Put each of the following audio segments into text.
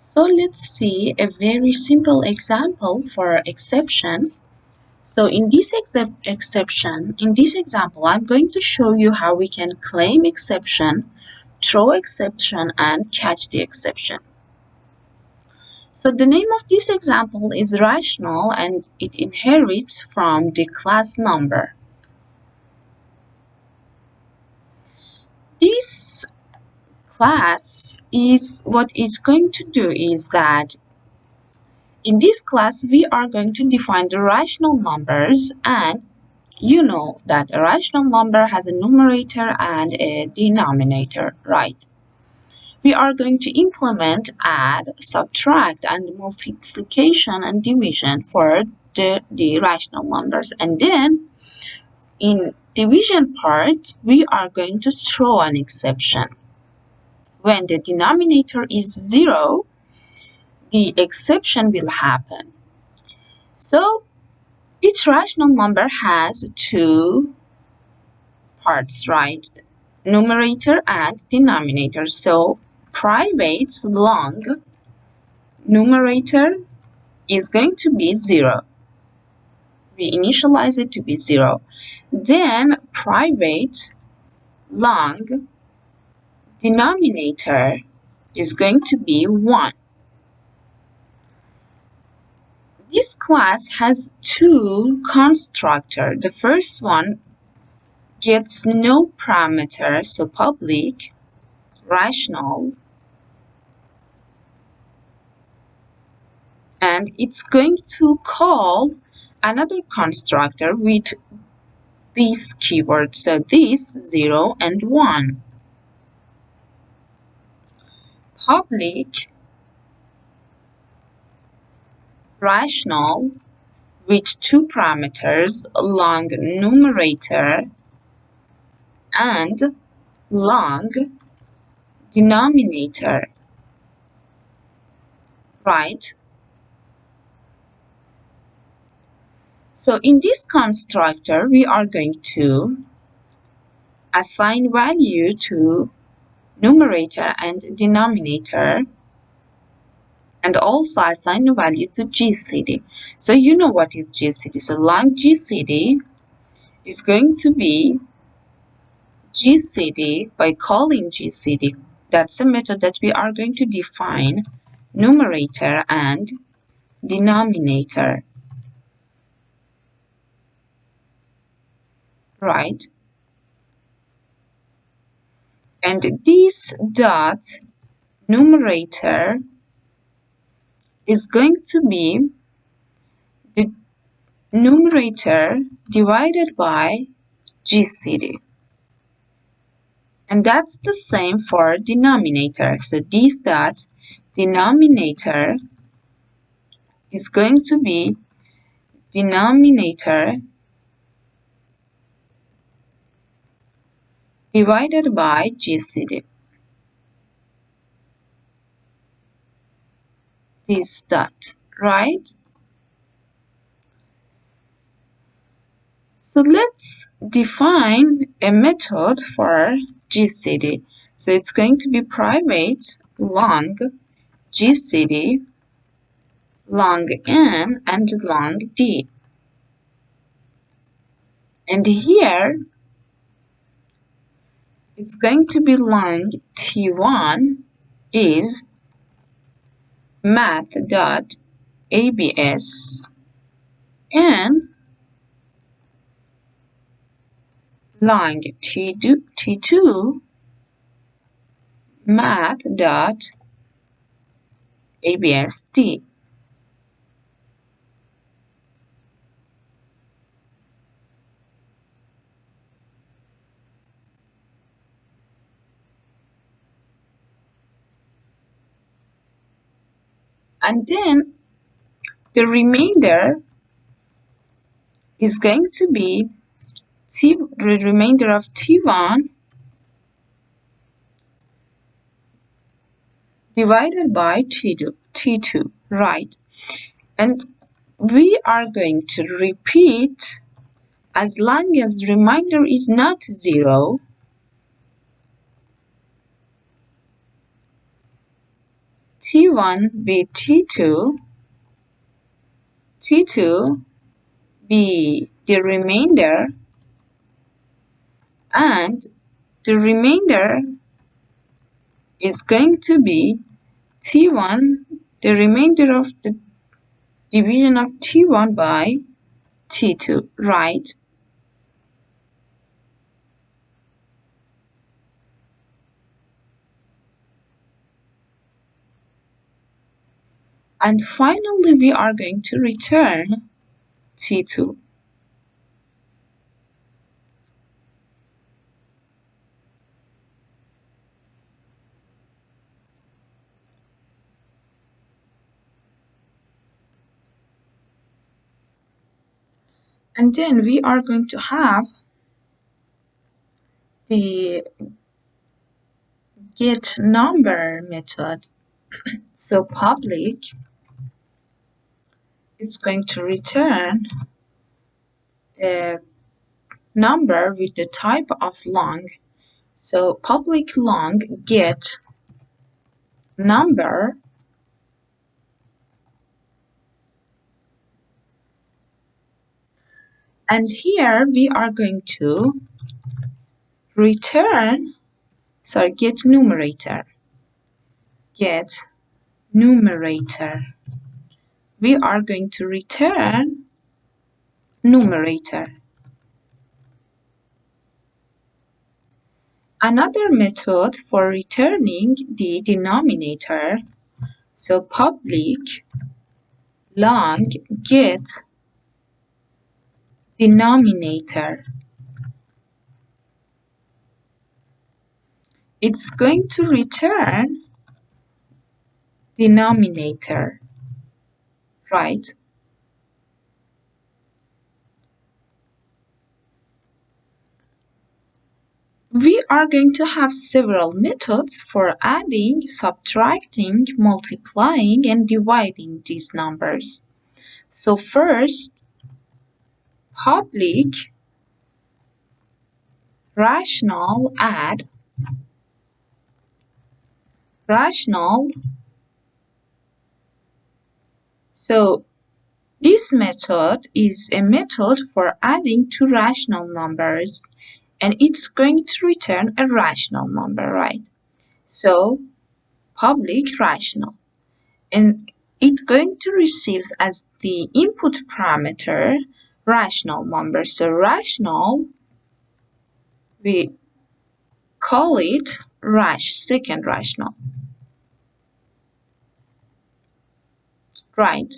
So let's see a very simple example for exception. So in this example, I'm going to show you how we can claim exception, throw exception, and catch the exception. So the name of this example is rational and it inherits from the class number. This class is what it's going to do is that in this class we are going to define the rational numbers, and you know that a rational number has a numerator and a denominator, right? We are going to implement add, subtract, and multiplication and division for the rational numbers. And then in division part, we are going to throw an exception. When the denominator is 0, the exception will happen. So each rational number has two parts, right? Numerator and denominator. So private long numerator is going to be 0. We initialize it to be 0. Then private long denominator is going to be 1. This class has two constructors. The first one gets no parameter, so public, rational, and it's going to call another constructor with these keywords, so this 0 and 1. Public, rational, with two parameters, long numerator and long denominator, right? So in this constructor, we are going to assign value to numerator and denominator, and also assign a value to GCD. So you know what is GCD. So long GCD is going to be GCD by calling GCD. That's a method that we are going to define numerator and denominator, right? And this dot numerator is going to be the numerator divided by GCD. And that's the same for denominator. So this dot denominator is going to be denominator divided by GCD. This dot, right? So let's define a method for GCD. So it's going to be private long GCD, long n, and long d. And here it's going to be long t1 is math.abs and long t2 math.absd. And then the remainder is going to be the remainder of t1 divided by t2, right? And we are going to repeat as long as remainder is not 0. T1 be T2, T2 be the remainder, and the remainder is going to be T1, the remainder of the division of T1 by T2, right? And finally, we are going to return T2. And then we are going to have the get number method. So public is going to return a number with the type of long. So public long get number and here we are going to return, sorry, get numerator. Get numerator. We are going to return numerator. Another method for returning the denominator, so public long get denominator. It's going to return denominator, right? We are going to have several methods for adding, subtracting, multiplying, and dividing these numbers. So first, public rational add, rational. So this method is a method for adding two rational numbers, and it's going to return a rational number, right? So public rational, and it's going to receive as the input parameter rational number. So rational, we call it second rational, right?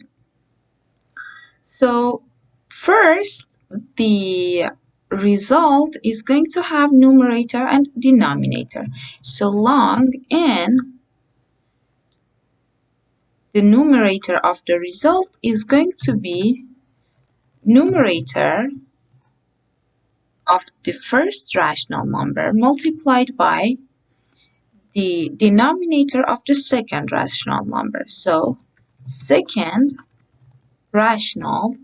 So first, the result is going to have numerator and denominator. So long n, the numerator of the result is going to be numerator of the first rational number multiplied by the denominator of the second rational number. So second rational,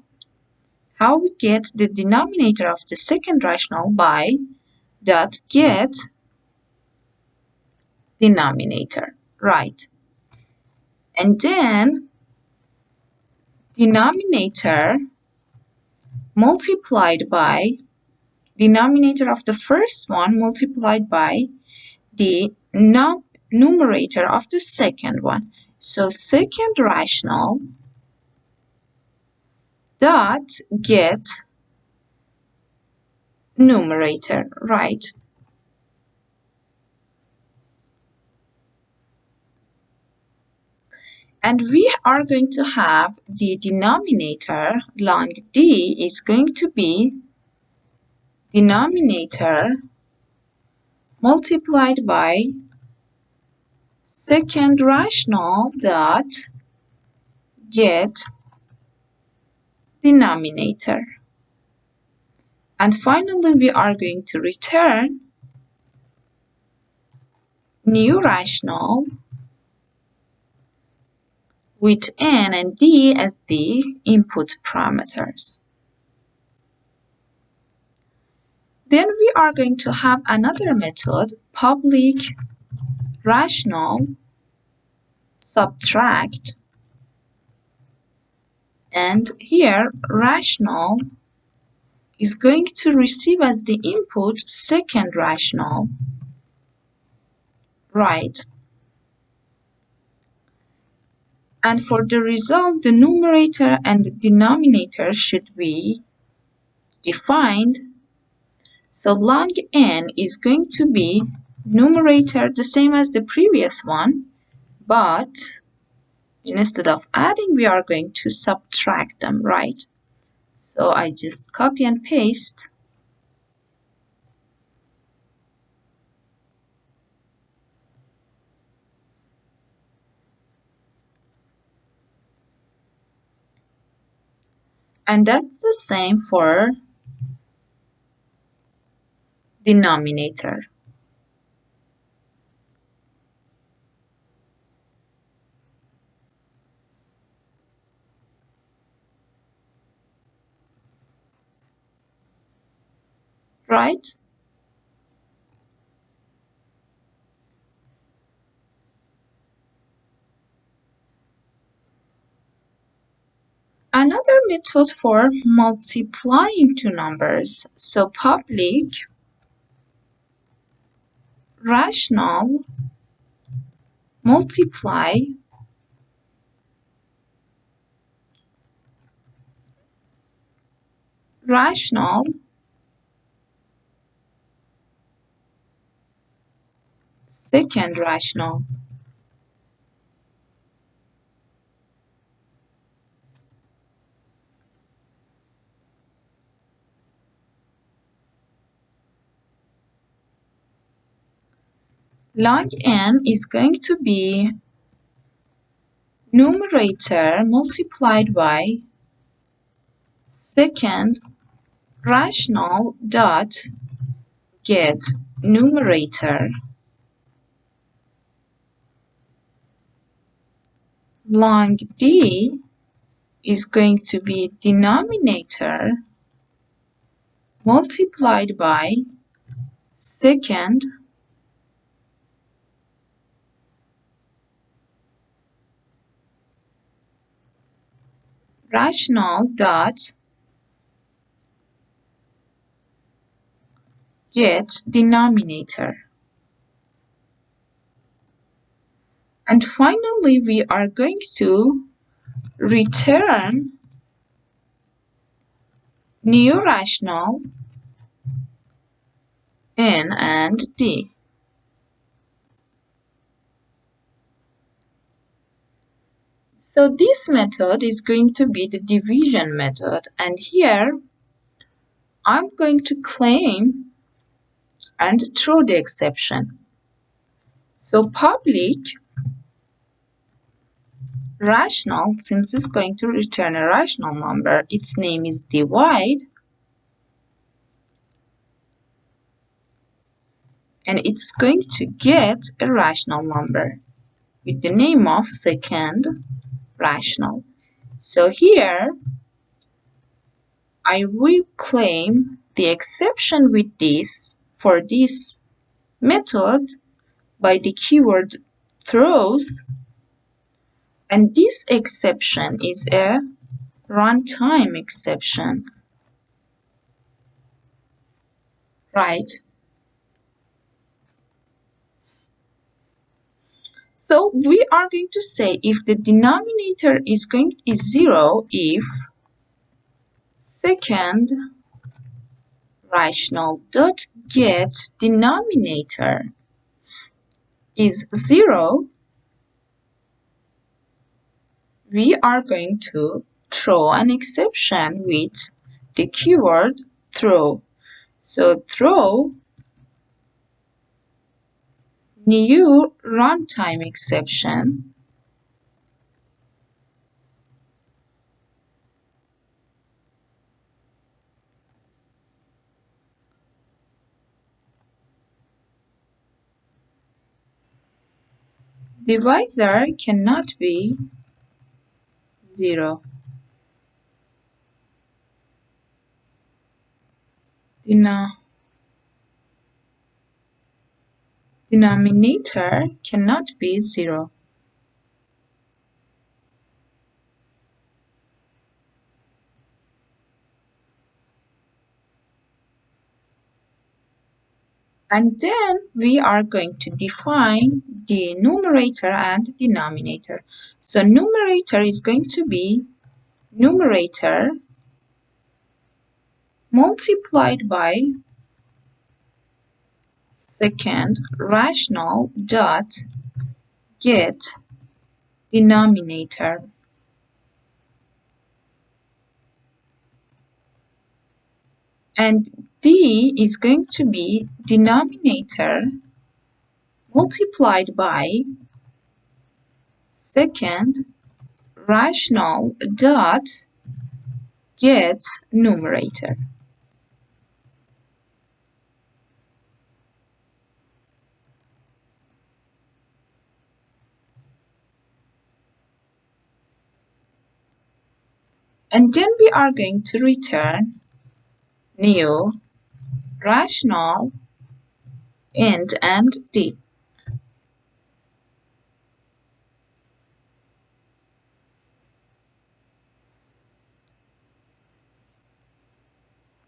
how we get the denominator of the second rational by dot get denominator, right? And then denominator multiplied by denominator of the first one multiplied by the numerator of the second one. So second rational dot get numerator, right? And we are going to have the denominator long D is going to be denominator multiplied by second rational dot get denominator. And finally, we are going to return new rational with n and d as the input parameters. Then we are going to have another method, public rational subtract, and here rational is going to receive as the input second rational, right? And for the result, the numerator and the denominator should be defined. So log n is going to be numerator the same as the previous one, but instead of adding, we are going to subtract them, right? So I just copy and paste. And that's the same for denominator. Right? Another method for multiplying two numbers. So public rational multiply rational second rational. Log n is going to be numerator multiplied by second rational dot get numerator. Log d is going to be denominator multiplied by second rational dot get denominator. And finally, we are going to return new rational n and d. So this method is going to be the division method, and here I'm going to claim and throw the exception. So public rational, since it's going to return a rational number, its name is divide, and it's going to get a rational number with the name of second rational. So here I will claim the exception with this for this method by the keyword throws, and this exception is a runtime exception, right? So we are going to say if the denominator is 0 if second rational dot get denominator is 0, we are going to throw an exception with the keyword throw. So throw new runtime exception divisor cannot be 0. Denominator cannot be 0. And then we are going to define the numerator and denominator. So numerator is going to be numerator multiplied by second rational dot get denominator. And d is going to be denominator multiplied by second rational dot get numerator. And then we are going to return new rational int and d.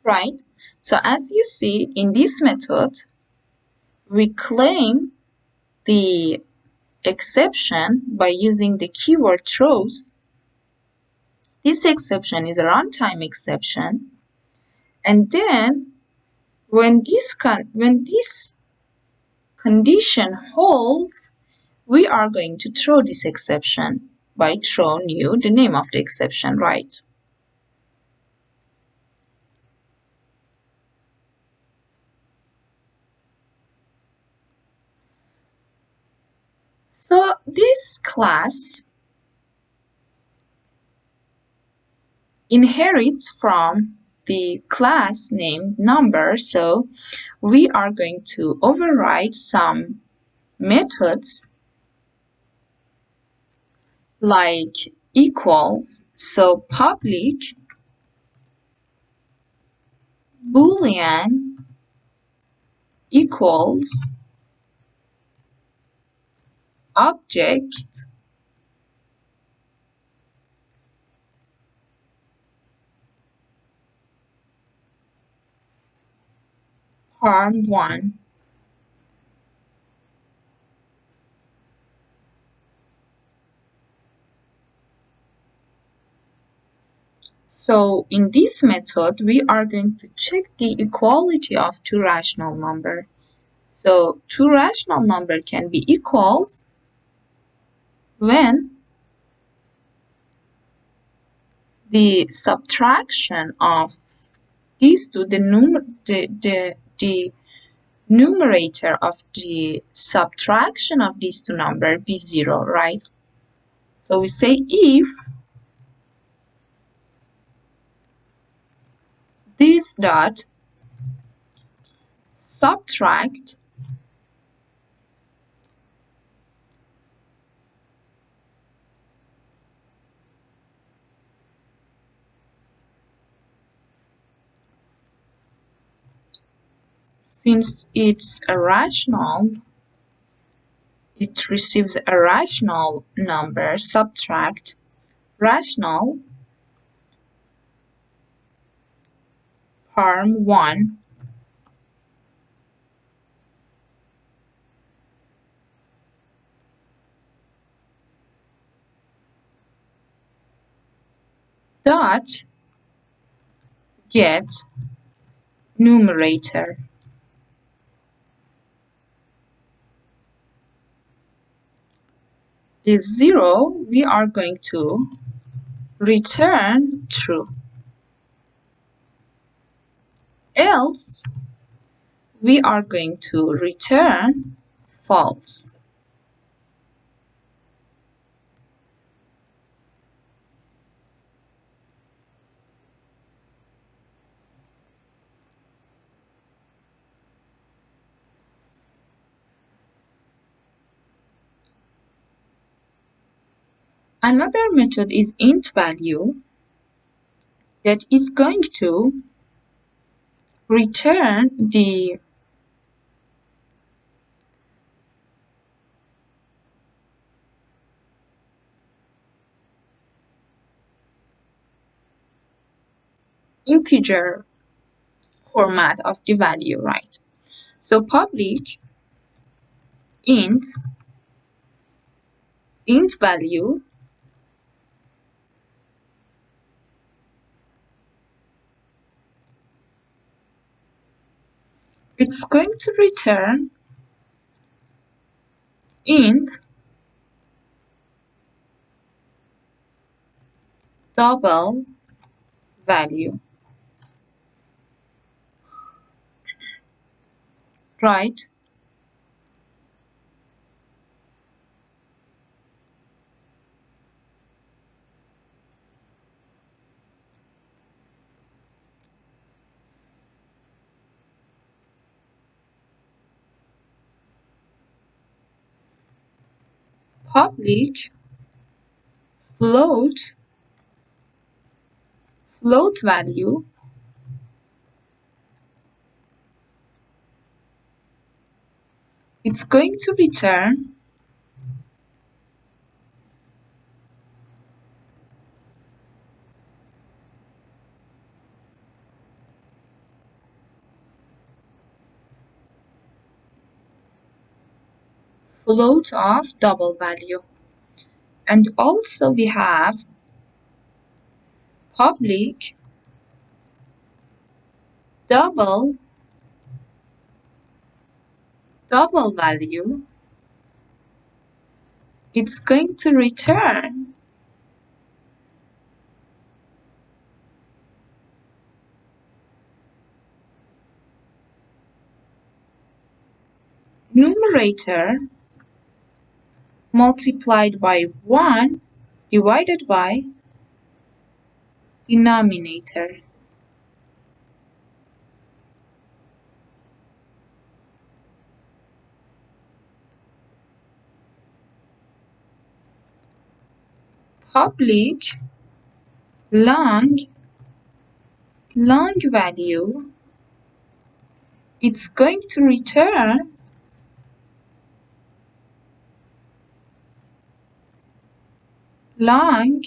Right? So as you see in this method, we claim the exception by using the keyword throws. This exception is a runtime exception. And then when this condition holds, we are going to throw this exception by throw new, the name of the exception, right? So this class inherits from the class named number, so we are going to override some methods like equals, so public boolean equals object harm1. So in this method, we are going to check the equality of two rational numbers. So two rational numbers can be equals when the subtraction of these two, the numerator of the subtraction of these two numbers be 0, right? So we say if this dot subtract since it's a rational, it receives a rational number, subtract rational harm1 dot get numerator. Is 0, we are going to return true. Else, we are going to return false. Another method is int value that is going to return the integer format of the value, right? So public int value it's going to return int double value, right? Public float value it's going to return float of double value. And also we have public double value it's going to return numerator multiplied by 1 divided by denominator. Public long value it's going to return long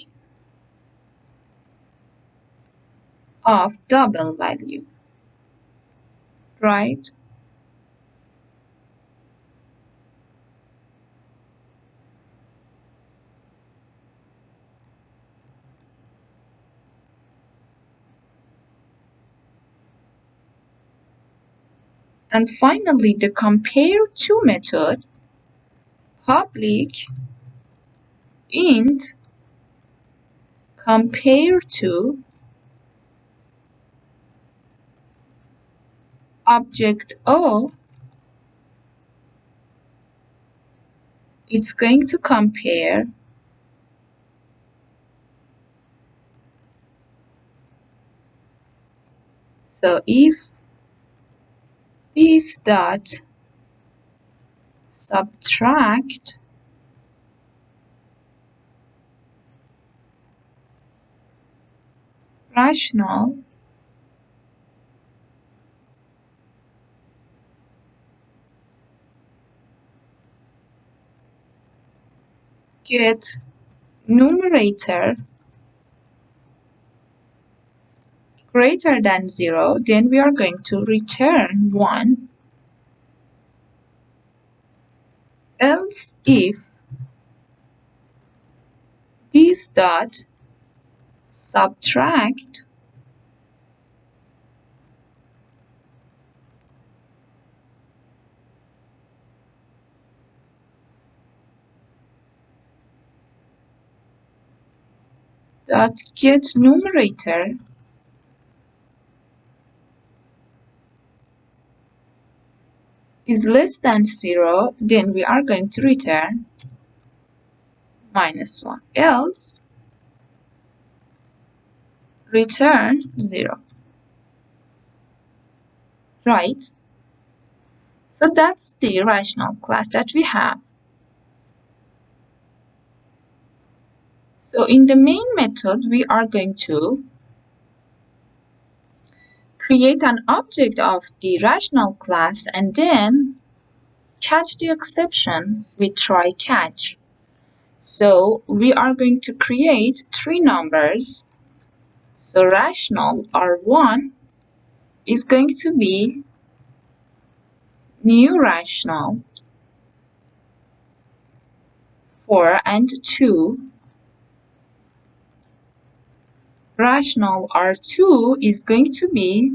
of double value, right? And finally, the compare to method, public int compare to object O, it's going to compare so if this dot subtract rational get numerator greater than 0, then we are going to return 1. Else if this dot subtract dot get numerator is less than 0, then we are going to return -1. Else return 0. Right? So that's the rational class that we have. So in the main method, we are going to create an object of the rational class and then catch the exception with try catch. So we are going to create 3 numbers. So rational R1 is going to be new rational 4 and 2. Rational R2 is going to be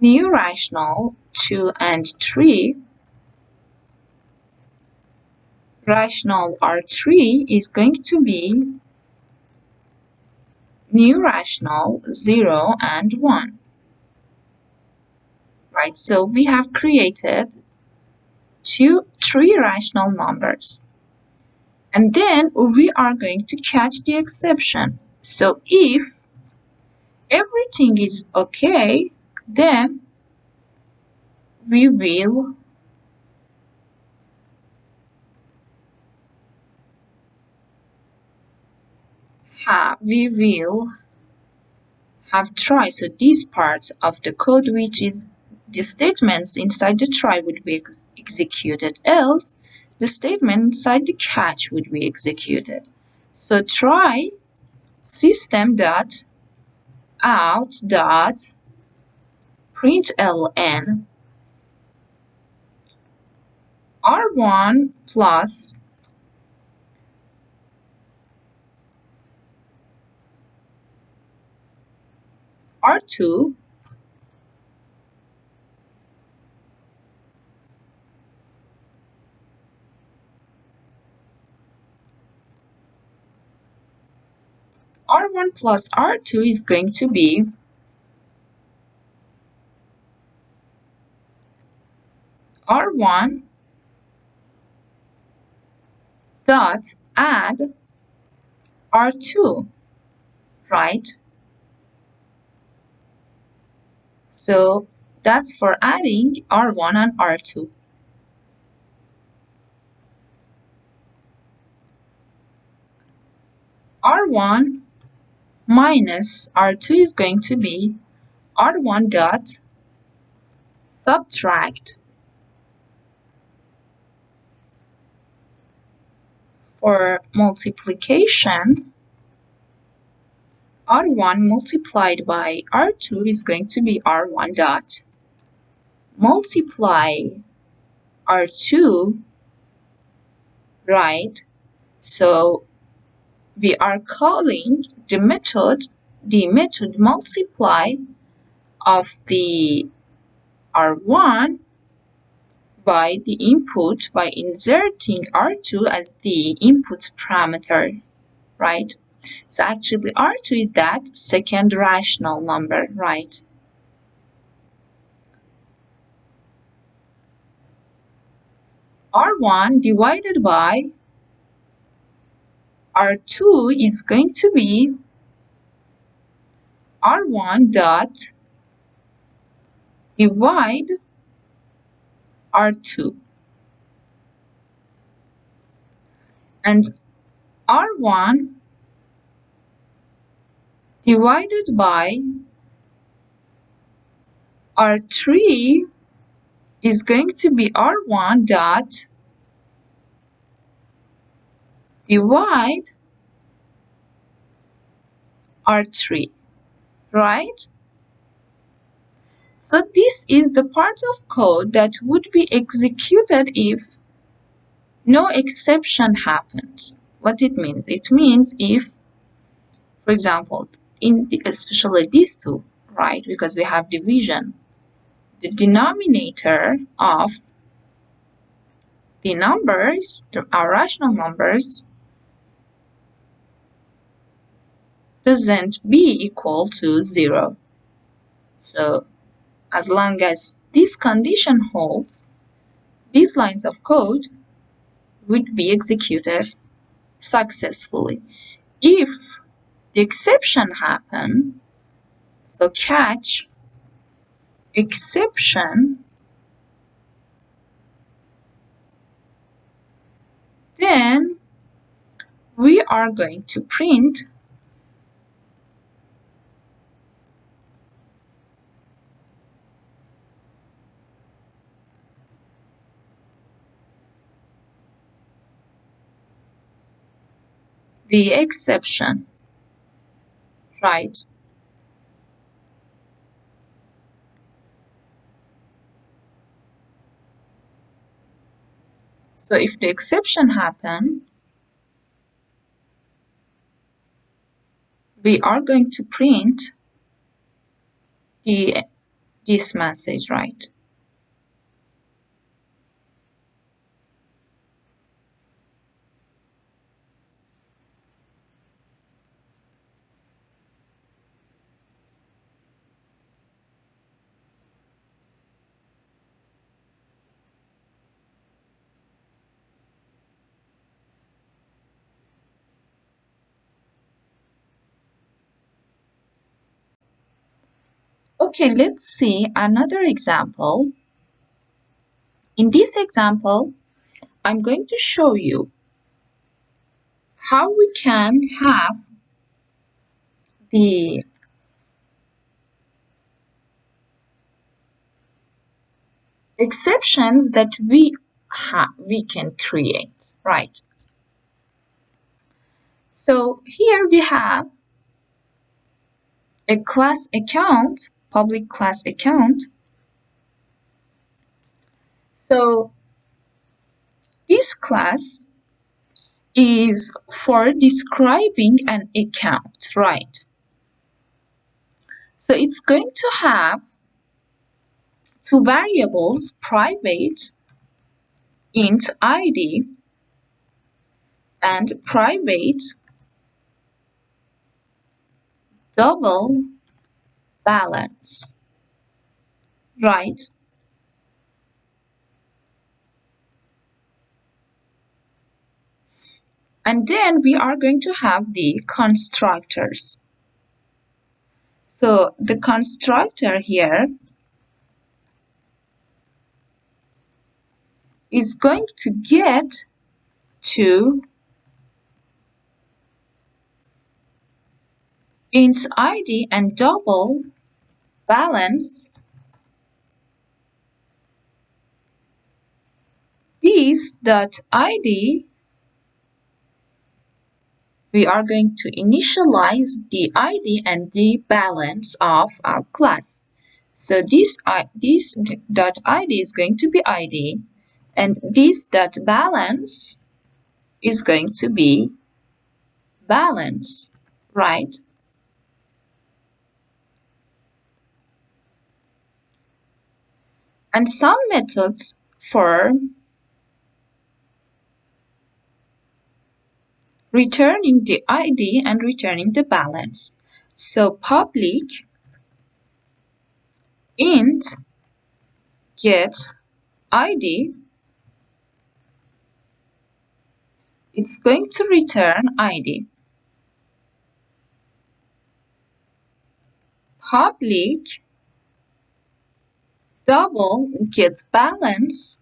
new rational 2 and 3. Rational R3 is going to be new rational 0 and 1. Right, so we have created three rational numbers. And then we are going to catch the exception. So if everything is okay, then we will have try. So this part of the code, which is the statements inside the try, would be executed, else the statement inside the catch would be executed. So try system dot out dot println r1 plus r2 r1 plus r2 is going to be r1 dot add r2, right? So that's for adding r1 and r2. r1 minus r2 is going to be r1 dot subtract for multiplication. r1 multiplied by r2 is going to be r1 dot multiply r2, right? So we are calling the method multiply of the r1 by the input by inserting r2 as the input parameter, right? So actually r2 is that second rational number, right? r1 divided by r2 is going to be r1 dot divide r2, and r1 divided by r3 is going to be r1 dot divide r3, right? So this is the part of code that would be executed if no exception happens. What it means? It means if, for example, especially these two, right? Because we have division, the denominator of the numbers, our rational numbers, doesn't be equal to 0. So as long as this condition holds, these lines of code would be executed successfully. If the exception happen, so catch exception, then we are going to print the exception, right? So if the exception happen, we are going to print this message, right? Okay, let's see another example. In this example, I'm going to show you how we can have the exceptions that we can create, right? So here we have a class account, public class account. So this class is for describing an account, right? So it's going to have two variables, private int id and private double balance, right? And then we are going to have the constructors. So the constructor here is going to get to int id and double balance this dot id. We are going to initialize the id and the balance of our class. So this dot id is going to be id, and this dot balance is going to be balance, right? And some methods for returning the id and returning the balance. So public int get id, it's going to return id. Public double get balance,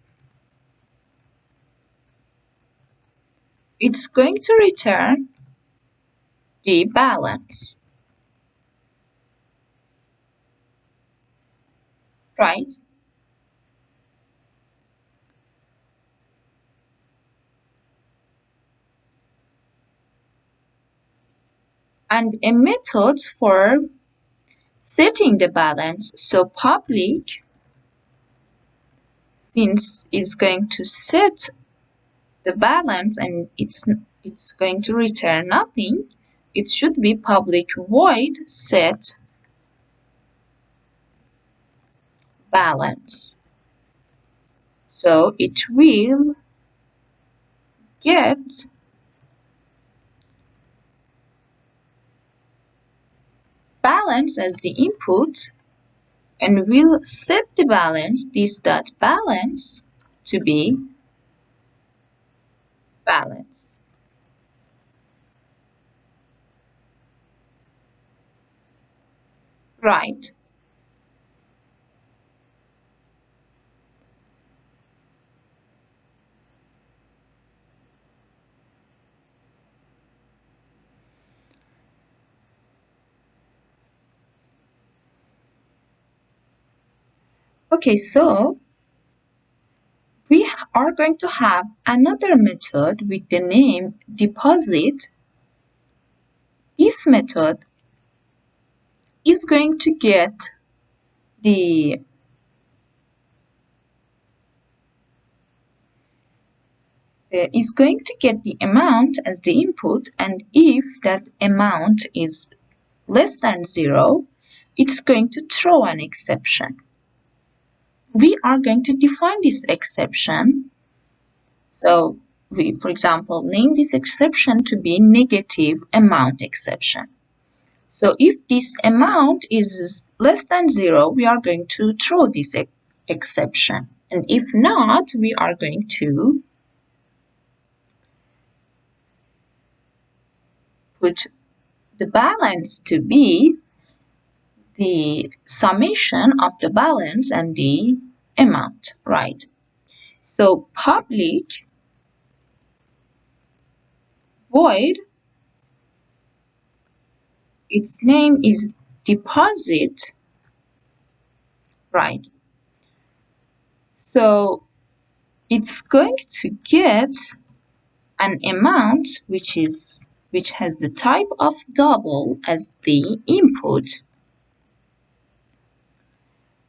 it's going to return the balance, right? And a method for setting the balance. So public, since is going to set the balance and it's going to return nothing, it should be public void set balance. So it will get balance as the input and will set the balance, this dot balance, to be balance. Right. Okay, so we are going to have another method with the name deposit. This method is going to get the is going to get the amount as the input, and if that amount is less than 0, it's going to throw an exception. We are going to define this exception. So we, for example, name this exception to be negative amount exception. So if this amount is less than 0, we are going to throw this exception. And if not, we are going to put the balance to be the summation of the balance and the amount, right? So public void, its name is deposit, right? So it's going to get an amount which has the type of double as the input.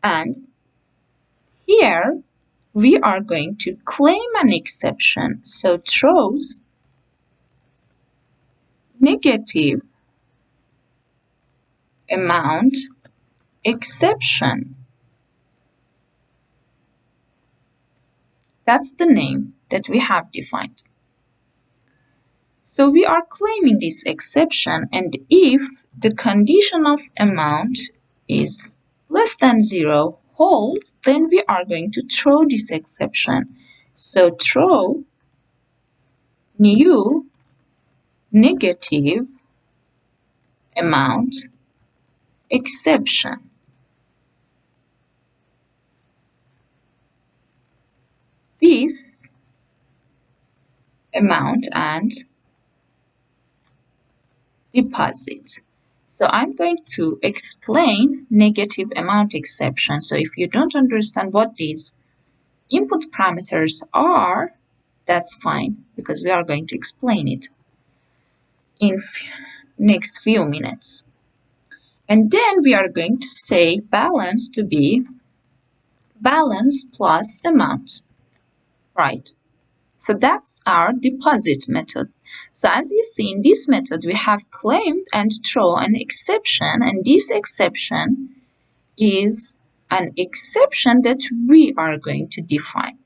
And here we are going to claim an exception. So throws negative amount exception. That's the name that we have defined. So we are claiming this exception, and if the condition of amount is less than 0 holds, then we are going to throw this exception. So throw new negative amount exception. This amount and deposit. So I'm going to explain negative amount exception. So if you don't understand what these input parameters are, that's fine, because we are going to explain it in next few minutes. And then we are going to say balance to be balance plus amount, right? So that's our deposit method. So as you see in this method, we have claimed and throw an exception, and this exception is an exception that we are going to define.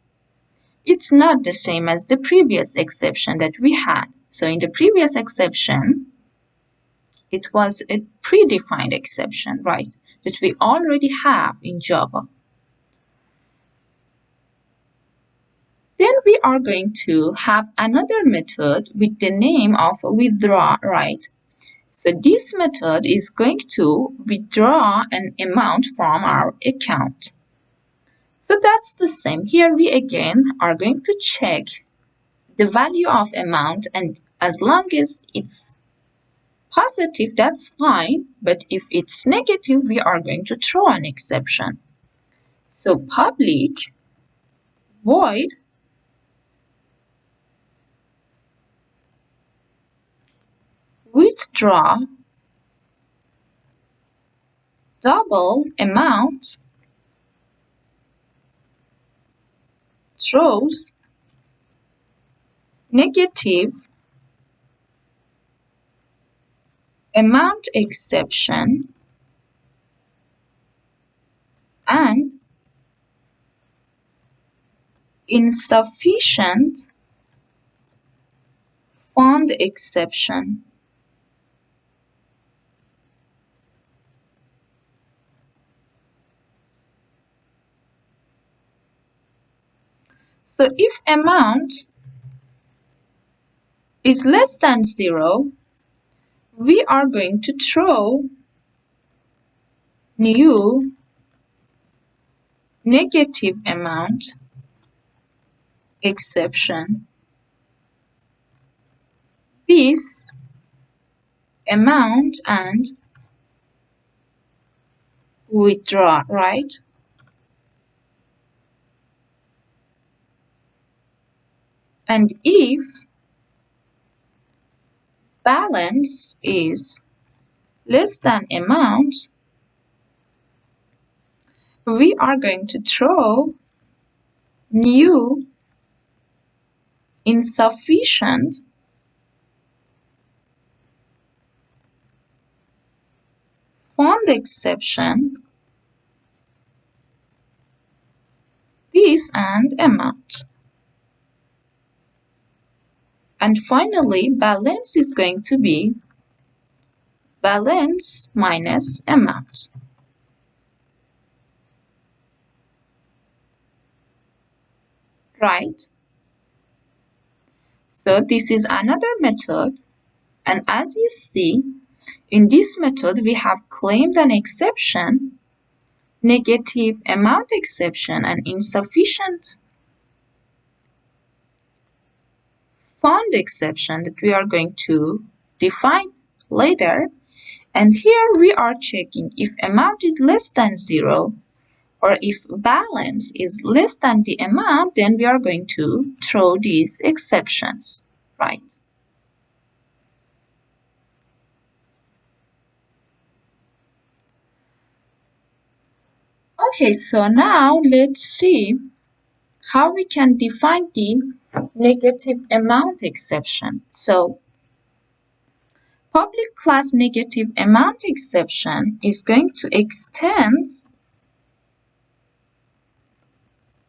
It's not the same as the previous exception that we had. So in the previous exception, it was a predefined exception, right, that we already have in Java. Then we are going to have another method with the name of withdraw, right? So this method is going to withdraw an amount from our account. So that's the same. Here we again are going to check the value of amount, and as long as it's positive, that's fine. But if it's negative, we are going to throw an exception. So public void withdraw double amount throws negative amount exception and insufficient fund exception. So if amount is less than 0, we are going to throw new negative amount exception. This amount and withdraw, right? And if balance is less than amount, we are going to throw new insufficient fund exception, this and amount. And finally, balance is going to be balance minus amount. Right? So this is another method, and as you see, in this method we have claimed an exception, negative amount exception, and insufficient fund exception that we are going to define later. And here we are checking if amount is less than 0 or if balance is less than the amount, then we are going to throw these exceptions, right? Okay, so now let's see how we can define the negative amount exception. So public class negative amount exception is going to extend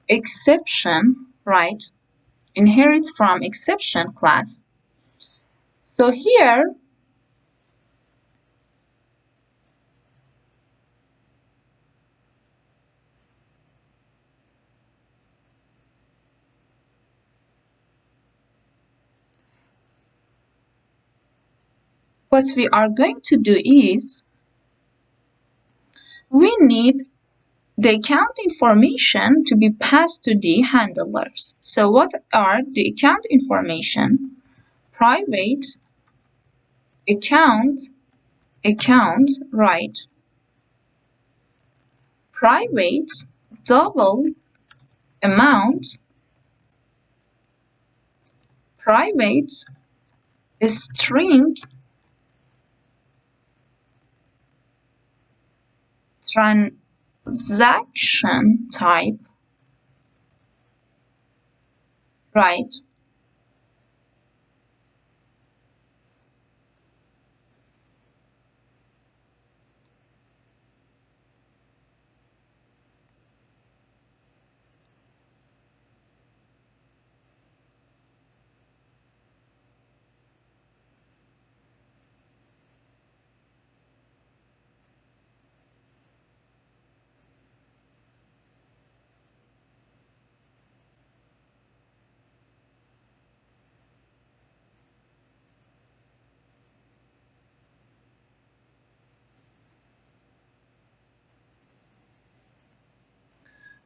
exception, right? Inherits from exception class. So here what we are going to do is we need the account information to be passed to the handlers. So what are the account information? Private account, right? Private double amount, private string transaction type, right?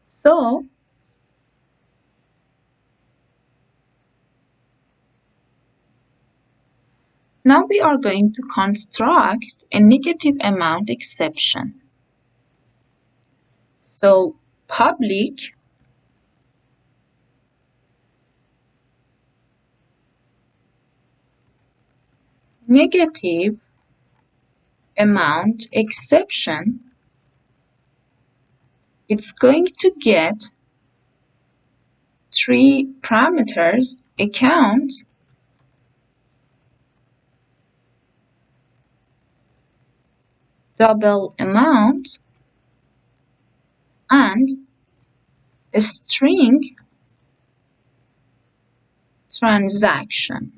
So now we are going to construct a negative amount exception. So public negative amount exception, it's going to get three parameters: account, double amount, and a string transaction.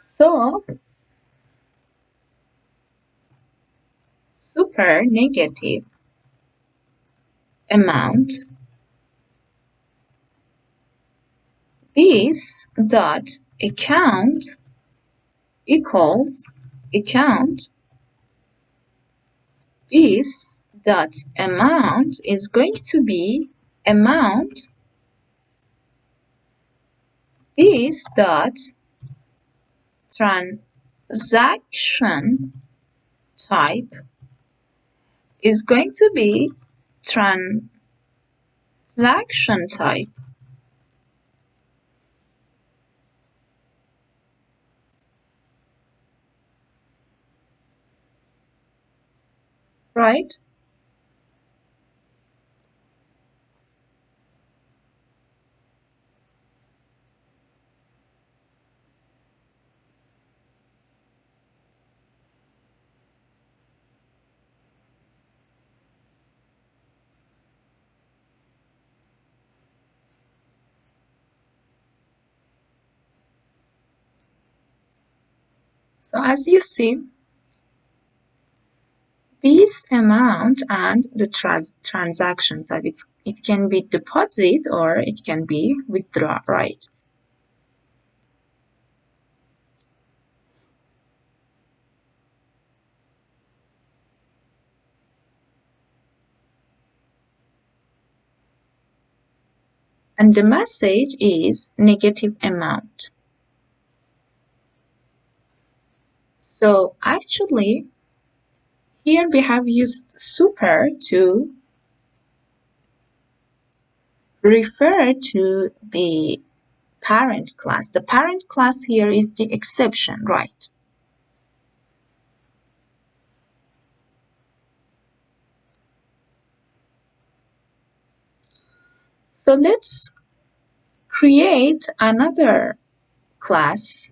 So super negative amount, this dot account equals account, this dot amount is going to be amount, this dot transaction type is going to be transaction type, right? So as you see, this amount and the transaction type, it can be deposit or it can be withdraw, right? And the message is negative amount. So actually, here we have used super to refer to the parent class. The parent class here is the exception, right? So let's create another class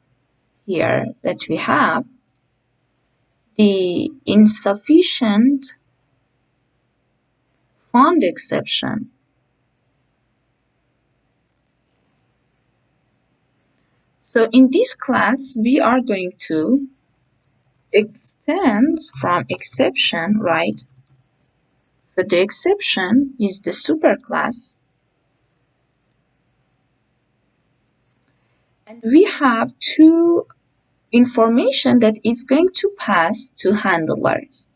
here that we have, the insufficient fund exception. So in this class, we are going to extend from exception, right? So the exception is the superclass. And we have two information that is going to pass to handlers.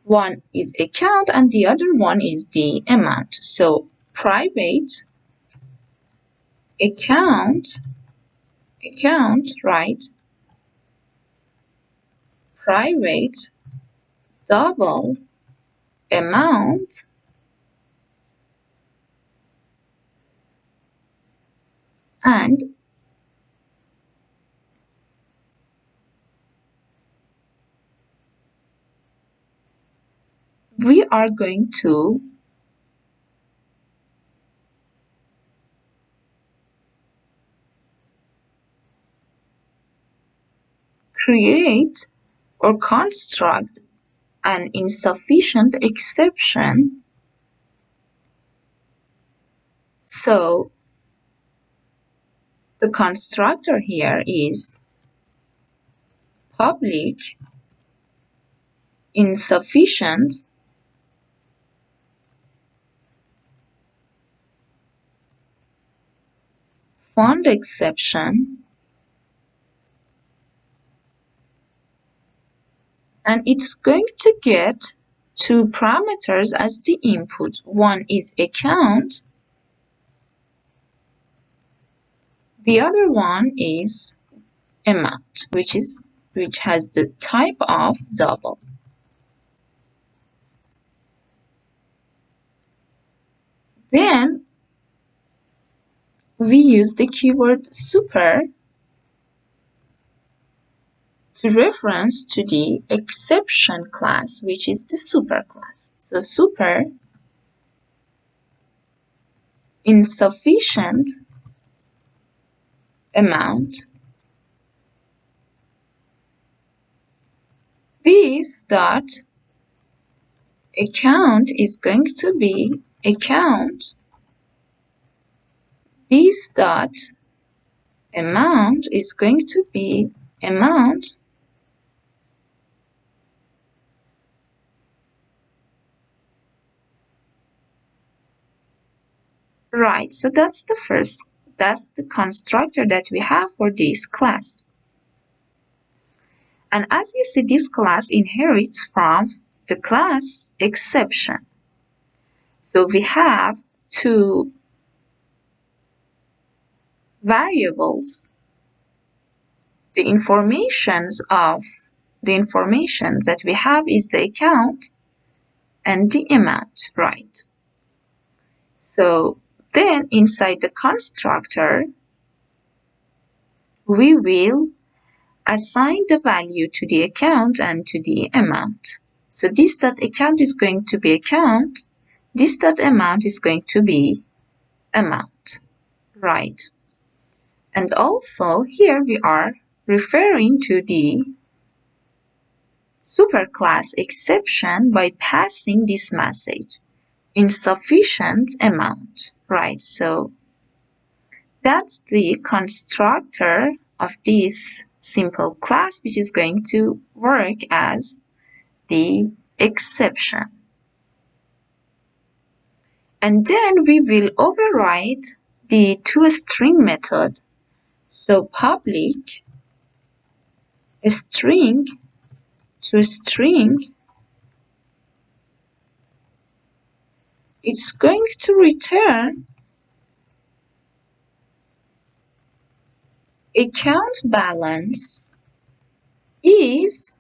One is account and the other one is the amount. So private account, right? Private double amount and we are going to create or construct an insufficient exception. So the constructor here is public insufficient fund exception, and it's going to get two parameters as the input. One is account, the other one is amount, which has the type of double. Then we use the keyword super to reference to the exception class, which is the superclass. So super insufficient amount. This dot account is going to be account. This dot amount is going to be amount. Right, so that's the constructor that we have for this class. And as you see, this class inherits from the class exception. So we have two variables. The information that we have is the account and the amount, right? So then inside the constructor, we will assign the value to the account and to the amount. So this dot account is going to be account, this dot amount is going to be amount, right? And also here we are referring to the superclass exception by passing this message, insufficient amount, right? So that's the constructor of this simple class, which is going to work as the exception. And then we will override the toString method. So public string toString, it's going to return account balance is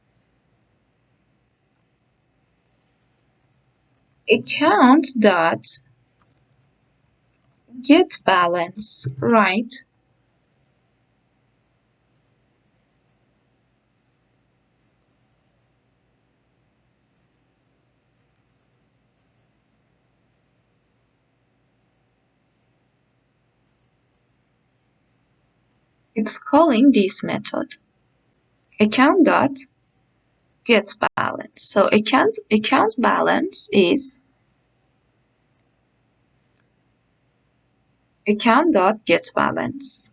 account dot get balance, right? It's calling this method account dot get balance. So account balance is account dot get balance.